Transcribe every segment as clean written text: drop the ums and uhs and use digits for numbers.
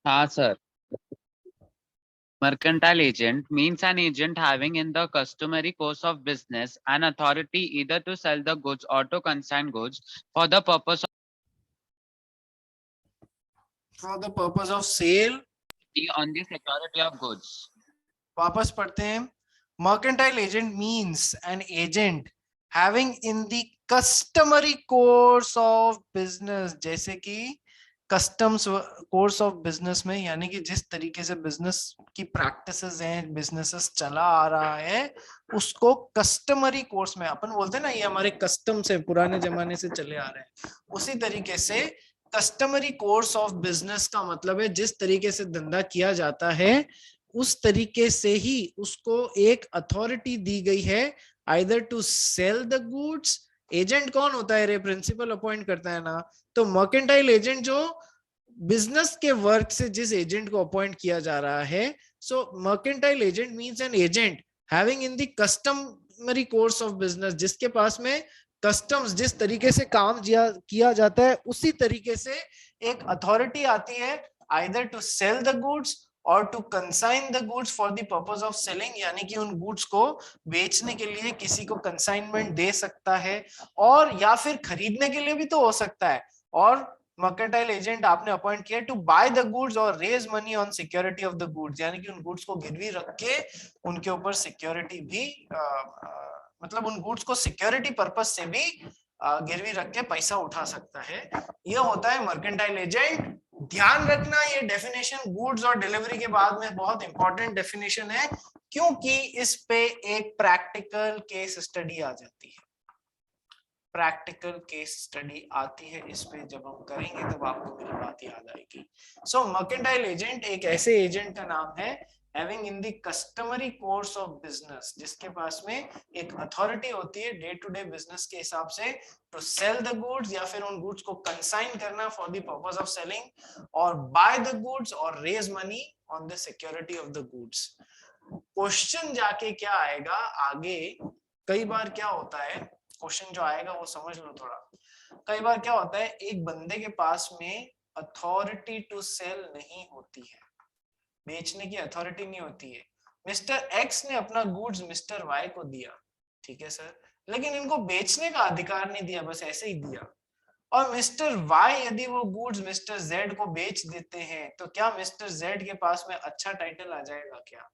हाँ sir. Mercantile agent means an agent having in the customary course of business an authority either to sell the goods or to consign goods for the purpose of sale on the security of goods. वापस पढ़ते हैं. Mercantile agent means an agent having in the customary course of business, जैसे कि customs course of business में, यानी कि जिस तरीके से बिजनेस की प्रैक्टिसेस हैं, बिजनेसेस चला आ रहा है, उसको कस्टमरी कोर्स में, अपन बोलते हैं ना ये हमारे कस्टम से पुराने जमाने से चले आ रहे हैं, उसी तरीके से कस्टमरी कोर्स ऑफ बिजनेस का मतलब है जिस तरीके से धंधा किया जाता है उस तरीके से ही उसको एक अथॉरिटी दी गई है either to sell the goods. Agent कौन होता है रे? प्रिंसिपल अपॉइंट करता है ना. तो मर्केंटाइल एजेंट जो बिजनेस के वर्क से जिस एजेंट को अपॉइंट किया जा रहा है, so mercantile agent means an agent having in the customary course of business, जिसके पास में कस्टम्स जिस तरीके से काम किया जाता है उसी तरीके से एक अथॉरिटी आती है either to sell the goods और to consign the goods for the purpose of selling, यानी कि उन गुड्स को बेचने के लिए किसी को कंसाइनमेंट दे सकता है, और या फिर खरीदने के लिए भी तो हो सकता है. और मर्केंटाइल एजेंट आपने अपॉइंट किया टू बाय द गुड्स और raise money on security of the goods, यानी कि उन गुड्स को गिरवी रख के उनके ऊपर सिक्योरिटी भी मतलब उन गुड्स को सिक्योरिटी पर्पस से भी गिरवी रख के पैसा उठा सकता है. ये होता है मर्केंटाइल एजेंट. ध्यान रखना ये डेफिनेशन गुड्स और डिलीवरी के बाद में बहुत इंपॉर्टेंट डेफिनेशन है, क्योंकि इस पे एक प्रैक्टिकल केस स्टडी आ जाती है. प्रैक्टिकल केस स्टडी आती है इस पे, जब हम करेंगे तब आपको मेरी बात याद आएगी. सो मर्केंटाइल एजेंट एक ऐसे एजेंट का नाम है having in the customary course of business, जिसके पास में एक अथॉरिटी होती है डे टू डे बिजनेस के हिसाब से टू सेल द गुड्स या फिर उन गुड्स को कंसाइन करना for the purpose of selling, और बाय द गुड्स और raise money on the security of the goods. Question जाके क्या आएगा आगे, कई बार क्या होता है, क्वेश्चन जो आएगा वो समझ लो थोड़ा. कई बार क्या होता है, एक बंदे के पास में अथॉरिटी टू सेल नहीं होती है, बेचने की अथॉरिटी नहीं होती है. मिस्टर एक्स ने अपना गुड्स मिस्टर वाई को दिया, ठीक है सर, लेकिन इनको बेचने का अधिकार नहीं दिया, बस ऐसे ही दिया. और मिस्टर वाई यदि वो गुड्स मिस्टर जेड को बेच देते हैं तो क्या मिस्टर जेड के पास में अच्छा टाइटल आ जाएगा क्या?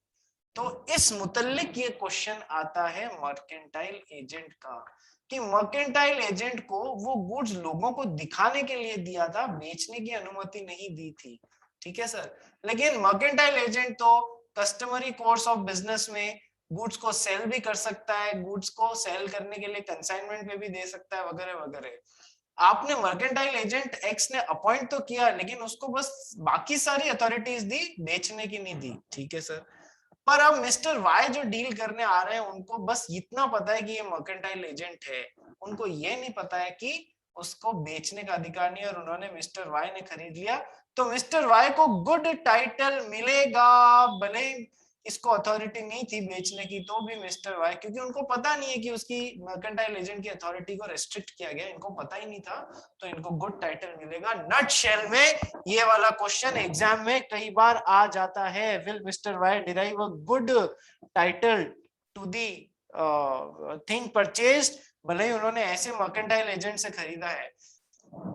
तो इस मुतल्लिक ये क्वेश्चन आता है मर्केंटाइल एजेंट का, कि मर्केंटाइल एजेंट को वो गुड्स लोगों को दिखाने के लिए दिया था, बेचने की अनुमति नहीं दी थी. ठीक है सर. लेकिन मर्केंटाइल एजेंट तो कस्टमरी कोर्स ऑफ बिजनेस में गुड्स को सेल भी कर सकता है, गुड्स को सेल करने के लिए कंसाइनमेंट पे भी दे सकता है, वगैरह वगैरह. आपने मर्केंटाइल एजेंट एक्स ने अपॉइंट तो किया, लेकिन उसको बस बाकी सारी अथॉरिटीज दी, बेचने की नहीं दी. ठीक है सर. पर अब मिस्टर वाई जो डील करने आ रहे हैं उनको बस इतना पता है कि ये मर्केंटाइल एजेंट है, उनको ये नहीं पता है कि उसको बेचने का अधिकार नहीं है, और उन्होंने मिस्टर वाई ने खरीद लिया, तो मिस्टर वाई को गुड टाइटल मिलेगा, भले इसको अथॉरिटी नहीं थी बेचने की तो भी मिस्टर वाई, क्योंकि उनको पता नहीं है कि उसकी मर्केंटाइल एजेंट की अथॉरिटी को रेस्ट्रिक्ट किया गया, इनको पता ही नहीं था, तो इनको गुड टाइटल मिलेगा. नट शेल में ये वाला क्वेश्चन एग्जाम में कई बार आ जाता है. Will Mister Y derive a good title to the thing purchased, भले ही उन्होंने ऐसे मर्केंटाइल एजेंट से खरीदा है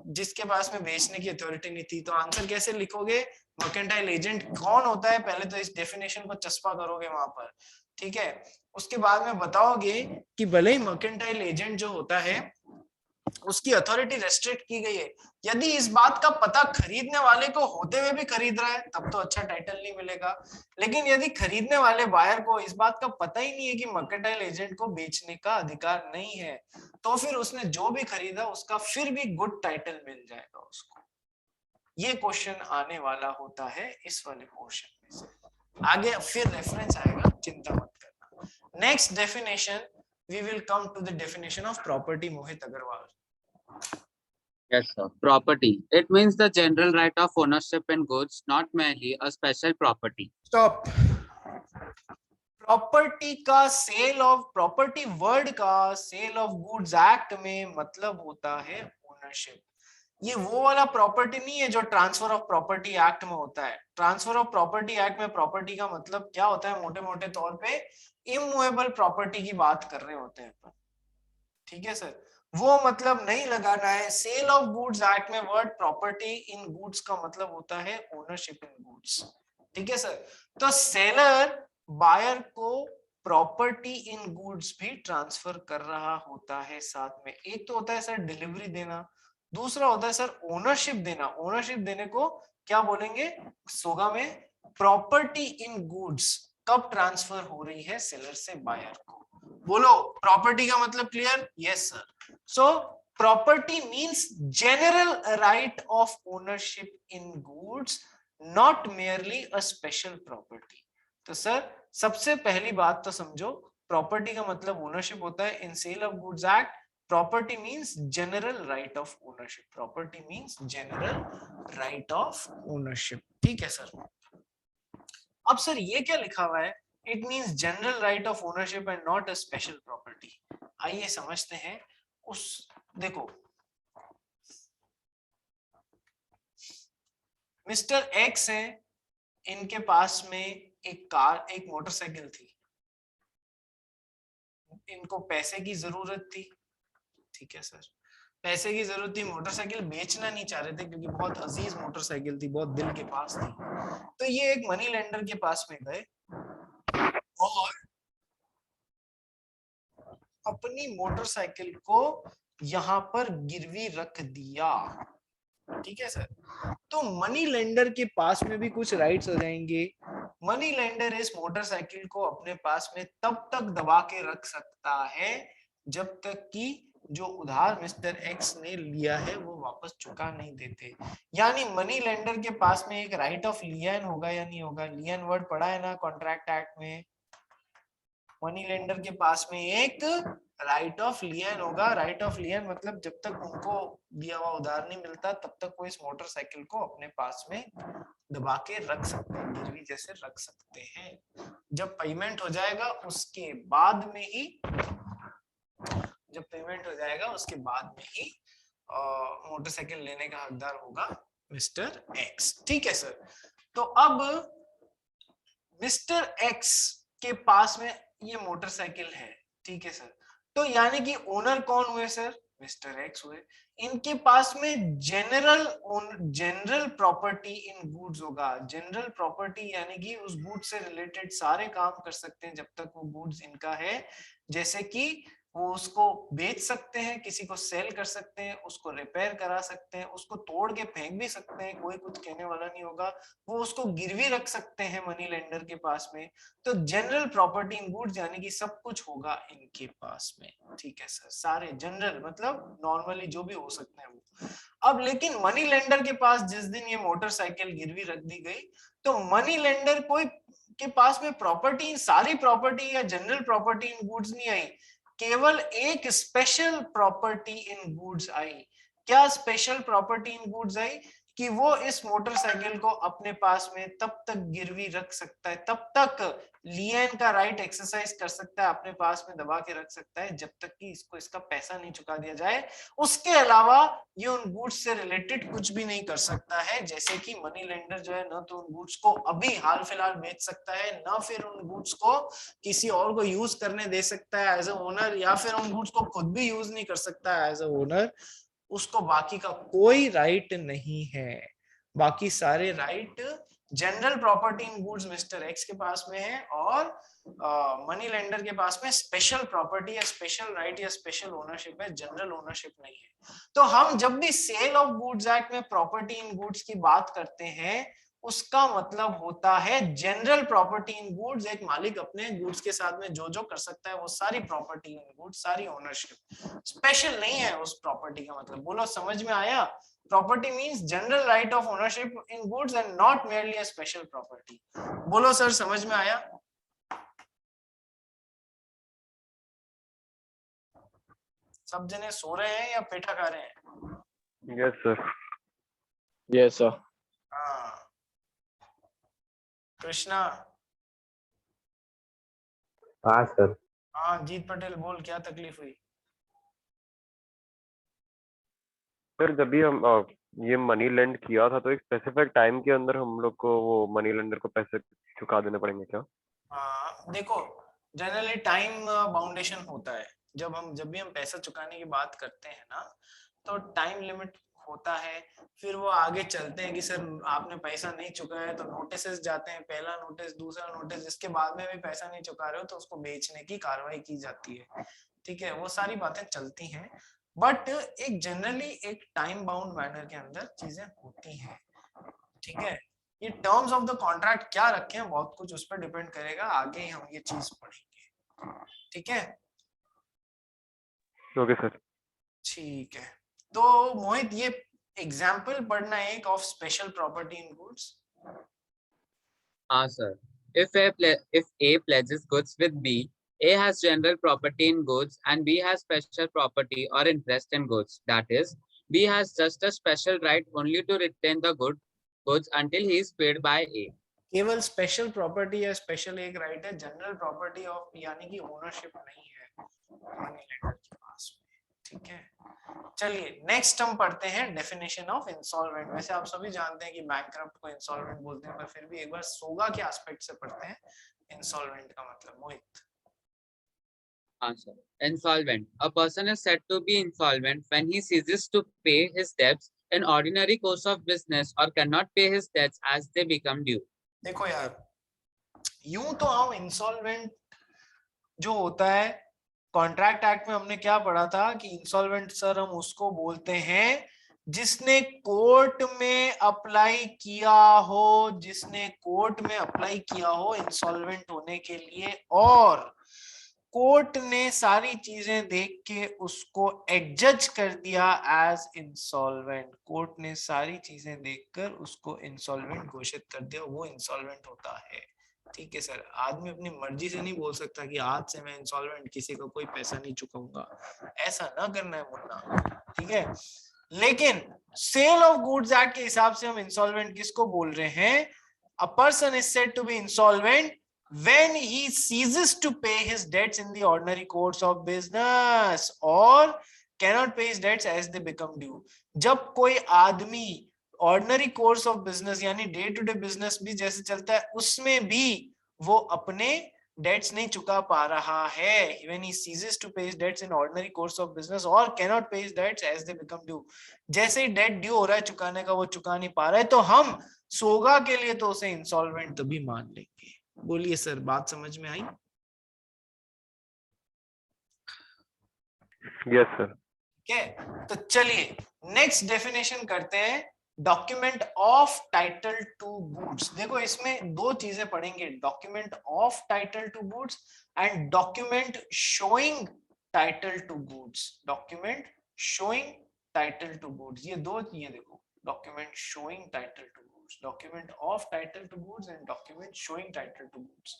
जिसके पास में बेचने की अथॉरिटी नहीं थी. तो आंसर कैसे लिखोगे? मर्केंटाइल एजेंट कौन होता है, पहले तो इस डेफिनेशन को चस्पा करोगे वहां पर, ठीक है. उसके बाद में बताओगे कि भले ही मर्केंटाइल एजेंट जो होता है उसकी अथॉरिटी रेस्ट्रिक्ट की गई है, यदि इस बात का पता खरीदने वाले को होते हुए भी खरीद रहा है तब तो अच्छा टाइटल नहीं मिलेगा. लेकिन यदि खरीदने वाले बायर को इस बात का पता ही नहीं है कि मर्केंटाइल एजेंट को बेचने का अधिकार नहीं है, तो फिर उसने जो भी खरीदा उसका फिर भी गुड टाइटल मिल जाएगा उसको. ये क्वेश्चन आने वाला होता है इस वाले पोर्शन में से. आगे फिर रेफरेंस आएगा, चिंता मत करना. Next definition we will come to the definition of property. Mohit Agarwal. Yes, sir. Property. It means the general right of ownership in goods, not merely a special property. Stop. Property का cell of property word का cell of goods act में मतलब होता है ownership. ये वो वाला property नहीं है जो ट्रांसफर ऑफ प्रॉपर्टी एक्ट में होता है। ट्रांसफर ऑफ प्रॉपर्टी एक्ट में प्रॉपर्टी का मतलब क्या होता है, मोटे मोटे तौर पे इमूवेबल प्रॉपर्टी की बात कर रहे होते हैं अपन, ठीक है सर। वो मतलब नहीं लगाना है। सेल ऑफ गुड्स एक्ट में वर्ड प्रॉपर्टी इन गुड्स का मतलब होता है ओनरशिप इन गुड्स, ठीक है सर। तो सेलर बायर को प्रॉपर्टी इन गुड्स भी ट्रांसफर कर रहा होता है साथ में। एक तो होता है सर डिलीवरी देना, दूसरा होता है सर ओनरशिप देना। ओनरशिप देने को क्या बोलेंगे सोगा में, प्रॉपर्टी इन गुड्स कब ट्रांसफर हो रही है सेलर से बायर को। बोलो प्रॉपर्टी का मतलब clear? Yes sir. So property means general right of ownership in goods, not merely a special property. तो सर सबसे पहली बात तो समझो, प्रॉपर्टी का मतलब ओनरशिप होता है। In sale of goods act property means general right of ownership. Property means general right of ownership, ठीक है सर। अब सर ये क्या लिखा हुआ है, it means general right of ownership and not a special property. आइए समझते हैं उस, देखो मिस्टर एक्स है, इनके पास में एक कार, एक मोटरसाइकिल थी, इनको पैसे की जरूरत थी, ठीक है सर। पैसे की जरूरत थी, मोटरसाइकिल बेचना नहीं चाह रहे थे क्योंकि बहुत अजीज मोटरसाइकिल थी, बहुत दिल के पास थी। तो ये एक मनी लेंडर के पास में गए और अपनी मोटरसाइकिल को यहां पर गिरवी रख दिया, ठीक है सर। तो मनी लेंडर के पास में भी कुछ राइट्स हो जाएंगे। मनी लेंडर इस मोटरसाइकिल को अपने पास में तब तक दबा के रख सकता है जब तक कि जो उधार मिस्टर एक्स ने लिया है वो वापस चुका नहीं देते। यानी मनी लेंडर के पास में एक राइट ऑफ लियन होगा या नहीं होगा? लियन वर्ड पढ़ा है ना कॉन्ट्रैक्ट एक्ट में। मनी लेंडर के पास में एक राइट ऑफ लियन होगा। राइट ऑफ लियन मतलब जब तक उनको दिया हुआ उधार नहीं मिलता तब तक वो इस मोटरसाइकिल को अपने पास में दबा के रख सकते हैं, गिरवी जैसे रख सकते हैं। जब पेमेंट हो जाएगा उसके बाद में ही, जब पेमेंट हो जाएगा उसके बाद में ही मोटरसाइकिल लेने का हकदार होगा मिस्टर एक्स, ठीक है सर। तो अब मिस्टर एक्स के पास में ये मोटरसाइकिल है, ठीक है सर। तो यानी कि ओनर कौन हुए सर? मिस्टर एक्स हुए। इनके पास में जनरल प्रॉपर्टी इन गुड्स होगा। जनरल प्रॉपर्टी यानी कि उस गुड्स से रिलेटेड सारे काम कर सकते हैं जब तक वो गुड्स इनका है। जैसे कि वो उसको बेच सकते हैं, किसी को सेल कर सकते हैं, उसको रिपेयर करा सकते हैं, उसको तोड़ के फेंक भी सकते हैं, कोई कुछ कहने वाला नहीं होगा। वो उसको गिरवी रख सकते हैं मनी लेंडर के पास में। तो जनरल प्रॉपर्टी इन गुड्स यानी कि सब कुछ होगा इनके पास में, ठीक है सर। सारे जनरल मतलब नॉर्मली जो भी हो सकते हैं वो। अब लेकिन मनी लेंडर के पास जिस दिन ये मोटरसाइकिल गिरवी रख दी गई तो मनी लेंडर कोई के पास में प्रॉपर्टी, सारी प्रॉपर्टी या जनरल प्रॉपर्टी इन गुड्स नहीं आई, केवल एक स्पेशल प्रॉपर्टी इन गुड्स आई। क्या स्पेशल प्रॉपर्टी इन गुड्स आई? कि वो इस मोटरसाइकिल को अपने पास में तब तक गिरवी रख सकता है, तब तक लियन का राइट एक्सरसाइज कर सकता है, अपने पास में दबा के रख सकता है जब तक कि इसको इसका पैसा नहीं चुका दिया जाए। उसके अलावा ये उन गुड्स से रिलेटेड कुछ भी नहीं कर सकता है। जैसे कि मनी लेंडर जो है ना तो उन गुड्स को अभी हाल फिलहाल बेच सकता है, ना फिर उन गुड्स को किसी और को यूज करने दे सकता है एज ए ओनर, या फिर उन गुड्स को खुद भी यूज नहीं कर सकता है एज ए ओनर। उसको बाकी का कोई राइट नहीं है। बाकी सारे right general property in goods mister x के पास में है और मनी लेंडर के पास में स्पेशल प्रॉपर्टी या स्पेशल राइट या स्पेशल ओनरशिप है, जनरल ओनरशिप नहीं है। तो हम जब भी सेल ऑफ गुड्स एक्ट में प्रॉपर्टी इन गुड्स की बात करते हैं उसका मतलब होता है जनरल प्रॉपर्टी इन गुड्स। एक मालिक अपने गुड्स के साथ में जो जो कर सकता है वो सारी प्रॉपर्टी इन गुड्स, सारी ओनरशिप। स्पेशल नहीं है उस प्रॉपर्टी का मतलब। बोलो समझ में आया? Property means general right of ownership in goods and not merely a special property. बोलो सर समझ में आया? सब जने सो रहे हैं या पेठा खा रहे हैं? Yes sir. Yes sir. हाँ कृष्णा। हाँ सर। हाँ जीत पटेल बोल क्या तकलीफ हुई? सर जब भी हम ये मनी लेंड किया था तो एक स्पेसिफिक टाइम के अंदर हम लोग को वो मनी लेंडर को पैसे चुका देने पड़ेंगे क्या? देखो जनरली टाइम बाउंडेशन होता है। जब भी हम पैसा चुकाने की बात करते हैं ना, तो टाइम लिमिट होता है। फिर वो आगे चलते हैं कि सर आपने पैसा नहीं चुकाया तो नोटिसेस जाते हैं, पहला नोटिस, दूसरा नोटिस, जिसके बाद में भी पैसा नहीं चुका रहे हो तो उसको बेचने की कार्रवाई की जाती है। ठीक है, वो सारी बातें चलती हैं, बट एक जनरली एक टाइम बाउंड मैनर के अंदर चीजें होती हैं। ठीक है, ये टर्म्स ऑफ द कॉन्ट्रैक्ट क्या रखे हैं बहुत कुछ उस पर डिपेंड करेगा, आगे हम ये चीज पढ़ेंगे। ठीक है, ओके सर। ठीक है। तो मोहित ये एग्जाम्पल पढ़ना एक of special property in goods. Sir. If A pledges goods with B, A has general property in goods and B has special property or interest in goods. That is, B has just a special right only to retain the goods until he is paid by A. केवल special property या special एक right है, general property of यानी कि ownership नहीं है money lender के पास में। ठीक है, चलिए नेक्स्ट हम पढ़ते हैं डेफिनेशन ऑफ इंसॉल्वेंट। वैसे आप सभी जानते हैं कि बैंकरप्ट को इंसॉल्वेंट बोलते हैं, पर फिर भी एक बार सोगा के एस्पेक्ट से पढ़ते हैं इंसॉल्वेंट का मतलब। मोहित। Answer. Insolvent. A person is said to be insolvent when he ceases to pay his debts in ordinary course of business or cannot pay his debts as they become due. देखो यार, यूं तो हम insolvent जो होता है contract act में हमने क्या पढ़ा था कि इंसॉल्वेंट सर हम उसको बोलते हैं जिसने कोर्ट में अप्लाई किया हो, जिसने कोर्ट में अप्लाई किया हो इंसॉल्वेंट होने के लिए, और कोर्ट ने सारी चीजें देख के उसको एडजज कर दिया एज इंसॉल्वेंट। कोर्ट ने सारी चीजें देखकर उसको इंसॉल्वेंट घोषित कर दिया, वो इंसॉल्वेंट होता है। ठीक है सर, आदमी अपनी मर्जी से नहीं बोल सकता कि आज से मैं इंसॉल्वेंट, किसी को कोई पैसा नहीं चुकाऊंगा, ऐसा ना करना है मुन्ना। ठीक है, लेकिन सेल ऑफ गुड्स एक्ट के हिसाब से हम इंसॉल्वेंट किसको बोल रहे हैं? A person is said to be insolvent when he ceases to pay his debts in the ordinary course of business or cannot pay his debts as they become due। जब कोई आदमी ऑर्डिनरी कोर्स ऑफ बिजनेस यानी day to day business भी जैसे चलता है उसमें भी वो अपने डेट्स नहीं चुका पा रहा है, when he ceases to pay his debts in ordinary course of business or cannot pay his debts as they become due। जैसे ही डेट ड्यू हो रहा है चुकाने का, वो चुका नहीं पा रहा है, तो हम सोगा के लिए तो उसे इंसॉल्वेंट तभी मान लेंगे। बोलिए सर, बात समझ में आई? Yes sir. ठीक है, तो चलिए नेक्स्ट डेफिनेशन करते हैं, document of title to goods. देखो इसमें दो चीजें पढ़ेंगे, document of title to goods and document showing title to goods. Document showing title to goods, ये दो, ये देखो document showing title to goods, document of title to goods and document showing title to goods.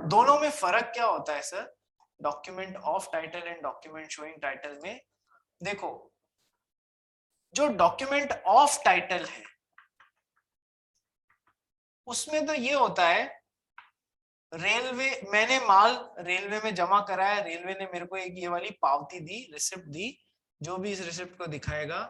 दोनों में फर्क क्या होता है sir? Document of title and document showing title में देखो, जो डॉक्यूमेंट ऑफ टाइटल है उसमें तो ये होता है, रेलवे, मैंने माल रेलवे में जमा कराया, रेलवे ने मेरे को एक ये वाली पावती दी, रिसिप्ट दी, जो भी इस रिसिप्ट को दिखाएगा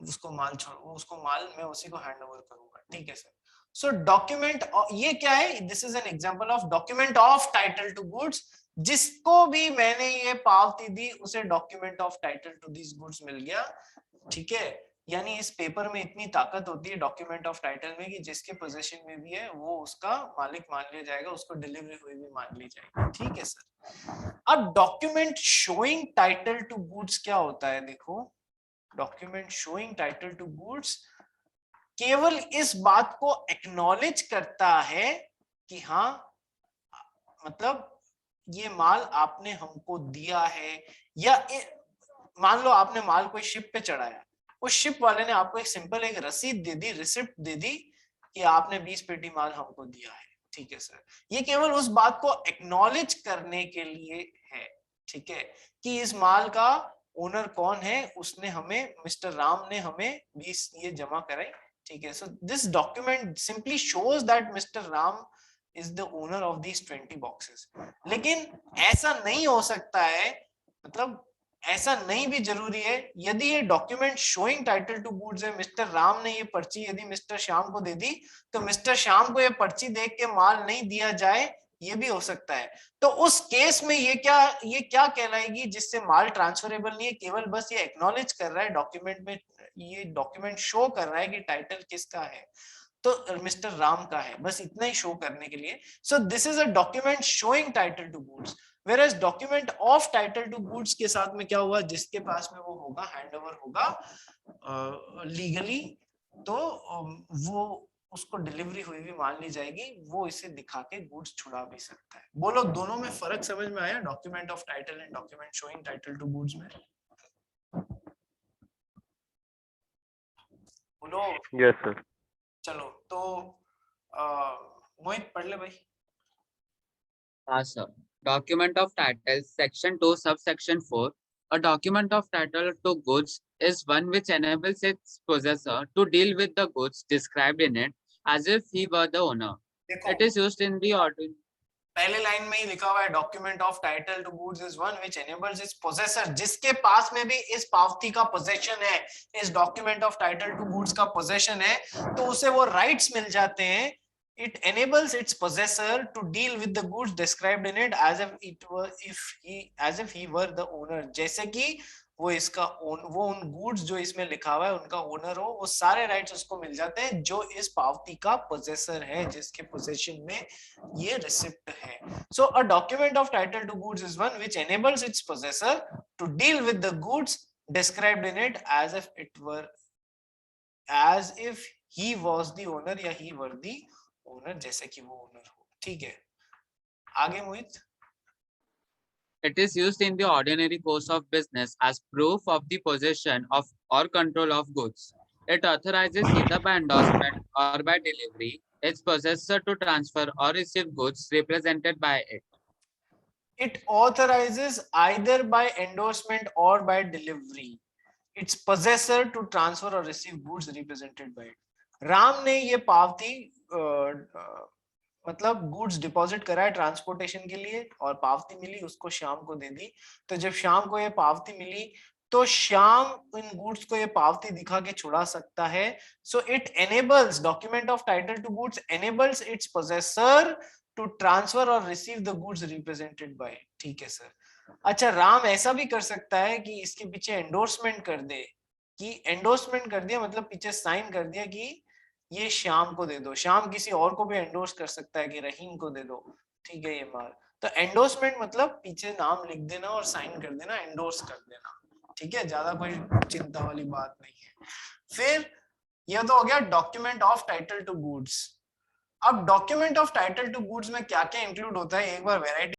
उसको माल उसको माल मैं उसी को हैंड ओवर करूंगा। ठीक है सर, सो डॉक्यूमेंट, ये क्या है? This is an example of document of title to goods. जिसको भी मैंने ये पावती दी उसे document of title to this goods मिल गया। ठीक है, यानी इस पेपर में इतनी ताकत होती है डॉक्यूमेंट ऑफ टाइटल में कि जिसके पोजीशन में भी है वो उसका मालिक मान लिया जाएगा, उसको डिलीवरी हुई भी मान ली जाएगी। ठीक है सर, अब document showing title to goods क्या होता है? देखो, document showing title to goods केवल इस बात को एक्नॉलेज करता है कि हाँ, मतलब ये माल आपने हमको दिया है, या मान लो आपने माल कोई शिप पे चढ़ाया, उस शिप वाले ने आपको एक सिंपल एक रसीद दे दी, रिसिप्ट दे दी कि आपने 20 पेटी माल हमको दिया है। ठीक है सर, ये केवल उस बात को एक्नॉलेज करने के लिए है, ठीक है, कि इस माल का ओनर कौन है, उसने हमें, मिस्टर राम ने हमें 20 ये जमा कराई। ठीक है, so this document simply shows that mister Ram is the owner of these 20 boxes। लेकिन ऐसा नहीं हो सकता है, मतलब ऐसा नहीं भी जरूरी है। यदि ये document showing title to goods है, मिस्टर राम ने ये पर्ची यदि मिस्टर श्याम को दे दी, तो मिस्टर श्याम को ये पर्ची देख के माल नहीं दिया जाए, ये भी हो सकता है। तो उस केस में ये क्या कहलाएगी, जिससे माल ट्रांसफरेबल नहीं है, केवल बस ये एक्नॉलेज कर रहा है डॉक्यूमेंट में, ये डॉक्यूमेंट शो कर रहा है कि टाइटल किसका है, तो मिस्टर राम का है, बस इतना ही शो करने के लिए। So this is a document showing title to goods. Whereas document of title to goods के साथ में क्या हुआ, जिसके पास में वो होगा, हैंडओवर होगा लीगली, तो वो उसको डिलीवरी हुई भी मान ली जाएगी, वो इसे दिखा के गुड्स छुड़ा भी सकता है। बोलो दोनों में फर्क समझ में आया, document of title and document showing title to goods में? बोलो। Yes sir. चलो तो मोहित पढ़ ले भाई। sir. Document of title, section 2, subsection 4. A document of title to goods is one which enables its possessor to deal with the goods described in it as if he were the owner. देखो It is used in the ordinary. पहले line में ही लिखा हुआ है, document of title to goods is one which enables its possessor, जिसके पास में भी इस पावती का पोजेशन है, इस document of title to goods का पोजेशन है, तो उसे वो राइट्स मिल जाते हैं। It enables its possessor to deal with the goods described in it as if he were the owner, जैसे कि वो इसका वो उन गुड्स जो इसमें लिखा हुआ है उनका ओनर हो, वो सारे राइट्स उसको मिल जाते हैं जो इस पावती का पोजेसर है, जिसके पोजेशन में ये रिसिप्ट है। So a document of title to goods is one which enables its possessor to deal with the goods described in it as if he was the owner या he were the owner, जैसे कि वो owner हो। ठीक है, आगे मोहित। It is used in the ordinary course of business as proof of the possession of or control of goods. It authorizes either by endorsement or by delivery its possessor to transfer or receive goods represented by it. It authorizes either by endorsement or by delivery its possessor to transfer or receive goods represented by it. Ram ने ये पावती मतलब goods deposit करा है transportation के लिए, और पावती मिली उसको श्याम को दे दी। तो जब श्याम को ये पावती मिली तो श्याम इन गुड्स को ये पावती दिखा के छुड़ा सकता है। So it enables, document of title to goods enables its possessor to transfer और receive the goods represented by. ठीक है सर। अच्छा, राम ऐसा भी कर सकता है कि इसके पीछे एंडोर्समेंट कर दे, कि एंडोर्समेंट कर दिया मतलब पीछे साइन कर दिया कि ये श्याम को दे दो। श्याम किसी और को भी एंडोर्स कर सकता है कि रहीम को दे दो, ठीक है ये माल। तो एंडोर्समेंट मतलब पीछे नाम लिख देना और साइन कर देना, एंडोर्स कर देना। ठीक है, ज्यादा कोई चिंता वाली बात नहीं है। फिर ये तो हो गया document of title to goods. अब document of title to goods में क्या क्या इंक्लूड होता है, एक बार वैरायटी